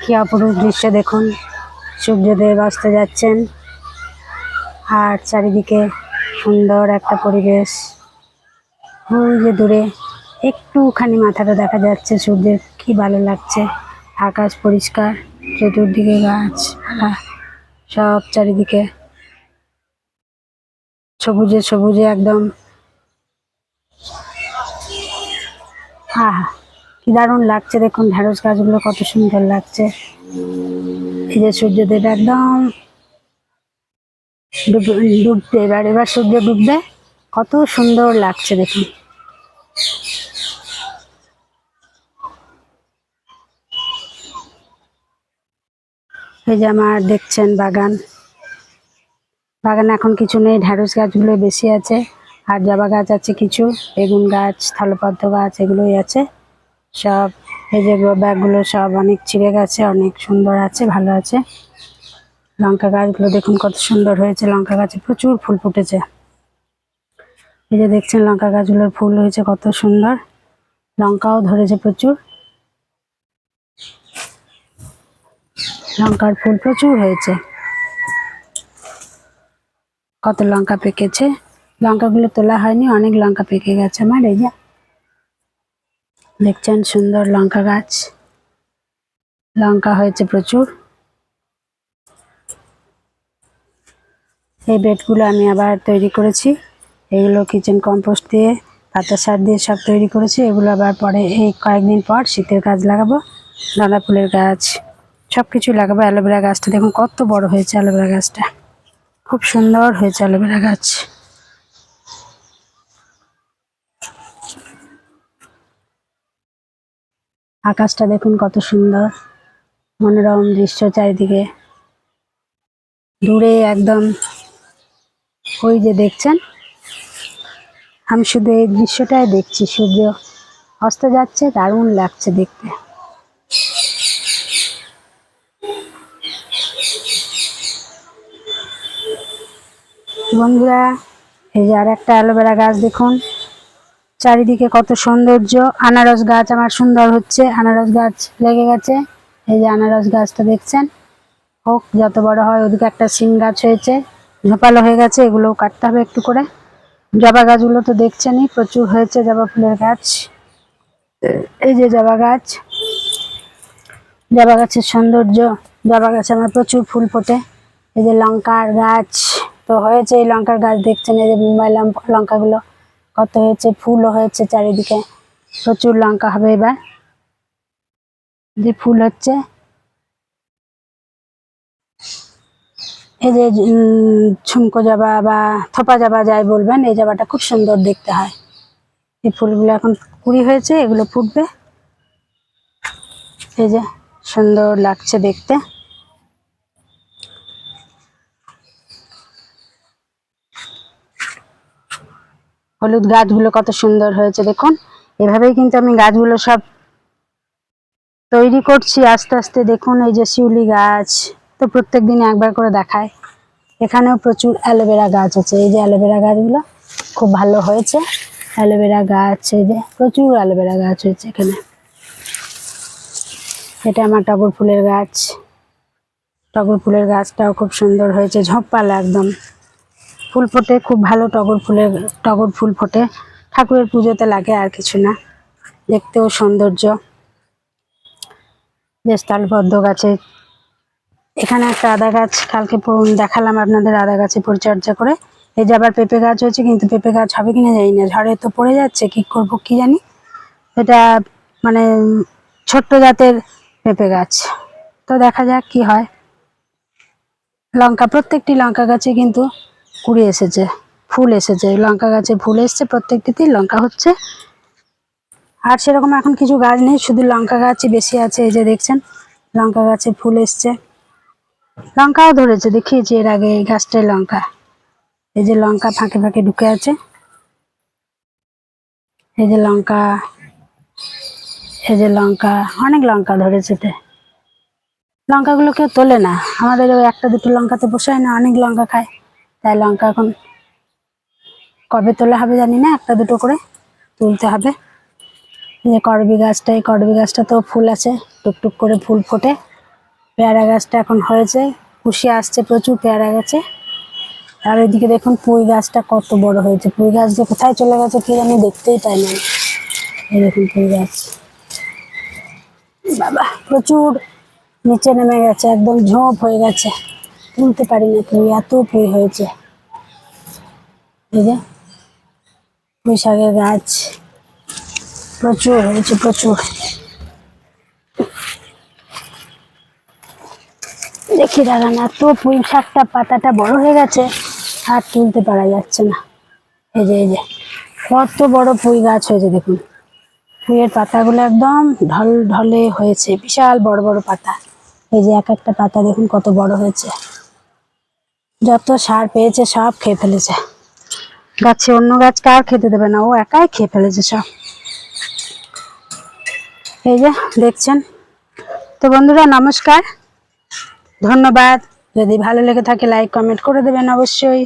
কি অপরূপ দৃশ্য দেখুন, সূর্যদেব অস্ত যাচ্ছেন আর চারিদিকে সুন্দর একটা পরিবেশ। ওই যে দূরে একটুখানি মাথাটা দেখা যাচ্ছে সূর্যের, কি ভালো লাগছে। আকাশ পরিষ্কার, চতুর্দিকে গাছপালা, সব চারিদিকে সবুজে সবুজে একদম। আহা, কি দারুণ লাগছে দেখুন, ঢেঁড়স গাছগুলো কত সুন্দর লাগছে। এই যে সূর্যদেব একদম ডুববে, এবার সূর্য ডুববে, কত সুন্দর লাগছে দেখুন। এই যে আমার দেখছেন বাগান এখন কিছু নেই, ঢেঁড়স গাছগুলো বেশি আছে, আর জবা গাছ আছে কিছু, বেগুন গাছ, স্থলপদ্ম গাছ এগুলোই আছে সব। এই যে গ্রো ব্যাগগুলো সব অনেক ছিঁড়ে গেছে, অনেক সুন্দর আছে, ভালো আছে। লঙ্কা গাছগুলো দেখুন কত সুন্দর হয়েছে, লঙ্কা গাছে প্রচুর ফুল ফুটেছে। এই যে দেখছেন লঙ্কা গাছগুলোর ফুল হয়েছে কত সুন্দর, লঙ্কাও ধরেছে প্রচুর, লঙ্কার ফুল প্রচুর হয়েছে, কত লঙ্কা পেকেছে। লঙ্কাগুলো তোলা হয়নি, অনেক লঙ্কা পেকে গেছে আমার। এই যে দেখছেন সুন্দর লঙ্কা গাছ, লঙ্কা হয়েছে প্রচুর। এই বেডগুলো আমি আবার তৈরি করেছি, এগুলো কিচেন কম্পোস্ট দিয়ে, পাতা সার দিয়ে সব তৈরি করেছি। এগুলো আবার পরে এই কয়েকদিন পর শীতের গাছ লাগাবো, গাঁদা ফুলের গাছ সব কিছু লাগাবো। অ্যালোভেরা গাছটা দেখুন কত বড় হয়েছে, অ্যালোভেরা গাছটা খুব সুন্দর হয়েছে, অ্যালোভেরা গাছ। আকাশটা দেখুন কত সুন্দর, মনোরম দৃশ্য চারিদিকে। দূরে একদম ওই যে দেখছেন, আমি শুধু এই দৃশ্যটাই দেখছি, সূর্য অস্ত যাচ্ছে, দারুণ লাগছে দেখতে। বন্ধুরা, এই যে আর একটা অ্যালোভেরা গাছ দেখুন, চারিদিকে কত সৌন্দর্য। আনারস গাছ আমার সুন্দর হচ্ছে, আনারস গাছ লেগে গেছে। এই যে আনারস গাছটা দেখছেন, হোক যত বড় হয়। ওদিকে একটা শিম গাছ হয়েছে, ঝোপালো হয়ে গেছে, এগুলোও কাটতে হবে একটু করে। জবা গাছগুলো তো দেখছেনই, প্রচুর হয়েছে জবা ফুলের গাছ। এই যে জবা গাছ, জবা গাছের সৌন্দর্য, জবা গাছে আমার প্রচুর ফুল ফোটে। এই যে লঙ্কার গাছ তো হয়েছে, এই লঙ্কার গাছ দেখছেন, এই যে মুম্বাই লঙ্কাগুলো কত হয়েছে, ফুলও হয়েছে চারিদিকে, প্রচুর লঙ্কা হবে এবার, যে ফুল হচ্ছে। এই যে ঝুমকো জবা বা থোপা জবা যাই বলবেন, এই জবাটা খুব সুন্দর দেখতে হয়। এই ফুলগুলো এখন কুড়ি হয়েছে, এগুলো ফুটবে। এই যে সুন্দর লাগছে দেখতে। হলুদ গাছগুলো কত সুন্দর হয়েছে দেখুন। এভাবেই কিন্তু আমি গাছগুলো সব তৈরি করছি আস্তে আস্তে। দেখুন এই যে শিউলি গাছ তো প্রত্যেক দিন একবার করে দেখায়। এখানেও প্রচুর অ্যালোভেরা গাছ আছে, এই যে অ্যালোভেরা গাছগুলো খুব ভালো হয়েছে। অ্যালোভেরা গাছ, এই যে প্রচুর অ্যালোভেরা গাছ হয়েছে এখানে। এটা আমার টগর ফুলের গাছ, টগর ফুলের গাছটাও খুব সুন্দর হয়েছে, ঝোঁপালা একদম, ফুল ফোটে খুব ভালো। টগর ফুল ফোটে, ঠাকুরের পুজোতে লাগে, আর কিছু না, দেখতেও সৌন্দর্য। যে স্থলপদ্ম গাছে, এখানে একটা আদা গাছ কালকে দেখালাম আপনাদের, আদা গাছে পরিচর্যা করে। এই যে আবার পেঁপে গাছ হয়েছে, কিন্তু পেঁপে গাছ হবে কিনা জানি না, ঝড়ে তো পড়ে যাচ্ছে, কি করব কি জানি। এটা মানে ছোট্ট জাতের পেঁপে গাছ, তো দেখা যাক কি হয়। লঙ্কা, প্রত্যেকটি লঙ্কা গাছে কিন্তু কুড়ি এসেছে, ফুল এসেছে, লঙ্কা গাছে ফুল এসছে, প্রত্যেকটিতেই লঙ্কা হচ্ছে। আর সেরকম এখন কিছু গাছ নেই, শুধু লঙ্কা গাছই বেশি আছে। এই যে দেখছেন লঙ্কা গাছে ফুল এসছে, লঙ্কাও ধরেছে, দেখিয়েছি এর আগে এই গাছটায় লঙ্কা। এই যে লঙ্কা ফাঁকে ফাঁকে ঢুকে আছে, এই যে লঙ্কা, এই যে লঙ্কা, অনেক লঙ্কা ধরেছে। লঙ্কাগুলো কেউ তোলে না, আমাদের ওই একটা দুটো লঙ্কাতে পোষায় না, অনেক লঙ্কা খায়, তাই লঙ্কা এখন কবে তোলা হবে জানি না, একটা দুটো করে তুলতে হবে। এই যে করবি গাছটা, এই করবি গাছটা তো ফুল আছে, টুকটুক করে ফুল ফোটে, পেয়ারা গাছটা এখন হয়েছে, কুশি আসছে প্রচুর পেয়ারা গাছে। আর ওইদিকে দেখুন পুঁই গাছটা কত বড় হয়েছে। পুঁই গাছ যে কোথায় চলে গেছে কি জানি, দেখতেই পাই না। এই দেখুন পুঁই গাছ, বাবা প্রচুর নিচে নেমে গেছে, একদম ঝোপ হয়ে গেছে, তুলতে পারি না পুঁই, এত পুঁই হয়েছে। এই যে পুঁই শাকের গাছ প্রচুর হয়েছে, প্রচুর। দেখি দাঁড়ান, এত পুঁই শাকটা পাতাটা বড় হয়ে গেছে, আর তুলতে পারা যাচ্ছে না। এই যে কত বড় পুঁই গাছ হয়েছে দেখুন। পুঁইয়ের পাতাগুলো একদম ঢল ঢলে হয়েছে, বিশাল বড় বড় পাতা। এই যে এক একটা পাতা দেখুন কত বড় হয়েছে। যত সার পেয়েছে সব খেয়ে ফেলেছে গাছে, অন্য গাছ কার খেতে দেবে না, ও একাই খেয়ে ফেলেছে সব। এই যে দেখছেন। তো বন্ধুরা নমস্কার, ধন্যবাদ। যদি ভালো লেগে থাকে লাইক কমেন্ট করে দেবেন অবশ্যই।